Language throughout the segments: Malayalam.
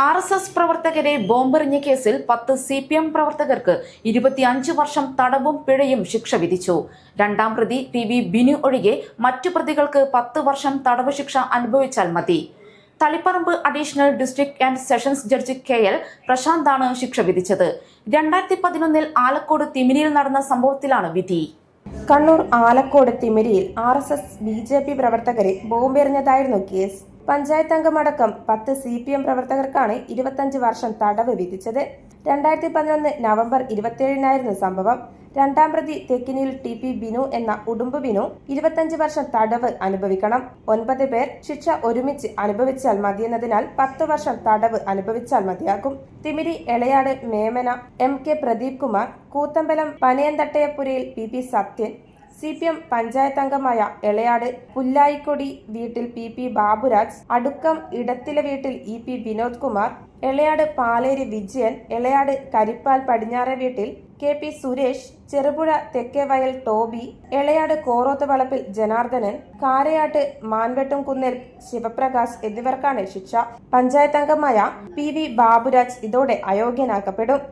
RSS പ്രവർത്തകരെ ബോംബെറിഞ്ഞ കേസിൽ 10 CPM പ്രവർത്തകർക്ക് 25 വർഷം തടവും പിഴയും ശിക്ഷ വിധിച്ചു. രണ്ടാം പ്രതി TV ബിനു ഒഴികെ മറ്റു പ്രതികൾക്ക് 10 വർഷം തടവ് ശിക്ഷ അനുഭവിച്ചാൽ മതി. Taliparamba additional district and sessions judge KL പ്രശാന്താണ് ശിക്ഷ വിധിച്ചത്. 2011 ആലക്കോട് തിമിരിയിൽ നടന്ന സംഭവത്തിലാണ് വിധി. കണ്ണൂർ ആലക്കോട് തിമിരിയിൽ RSS BJP പ്രവർത്തകരെ ബോംബെറിഞ്ഞതായിരുന്നു കേസ്. പഞ്ചായത്ത് അംഗമടക്കം 10 CPM പ്രവർത്തകർക്കാണ് 25 വർഷം തടവ് വിധിച്ചത്. 2011 നവംബർ 27-നായിരുന്നു സംഭവം. രണ്ടാം പ്രതി തെക്കിനിയിൽ TP ബിനു എന്ന ഉടുമ്പ് ബിനു 25 വർഷം തടവ് അനുഭവിക്കണം. 9 പേർ ശിക്ഷ ഒരുമിച്ച് അനുഭവിച്ചാൽ മതിയെന്നതിനാൽ 10 വർഷം തടവ് അനുഭവിച്ചാൽ മതിയാകും. Thimiri എളയാട് Memana MK Pradeep Kumar, Koothambalam പനയന്തട്ടയപ്പുരയിൽ PP Sathyan, CPM panchayat അംഗമായ എളയാട് പുല്ലായിക്കൊടി വീട്ടിൽ PP ബാബുരാജ്, അടുക്കം ഇടത്തിലെ വീട്ടിൽ EP വിനോദ് കുമാർ, എളയാട് പാലേരി വിജയൻ, എളയാട് കരിപ്പാൽ പടിഞ്ഞാറെ വീട്ടിൽ KP സുരേഷ്, ചെറുപുഴ തെക്കേവയൽ ടോബി, എളയാട് കോറോത്ത് വളപ്പിൽ ജനാർദ്ദനൻ, കാരയാട്ട് മാൻവെട്ടും കുന്നേൽ ശിവപ്രകാശ് എന്നിവർക്കാണ് ശിക്ഷ. പഞ്ചായത്ത് അംഗമായ PV ബാബുരാജ് ഇതോടെ അയോഗ്യനാക്കപ്പെടും.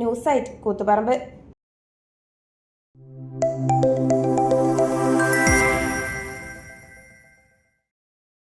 News site Koothuparamba.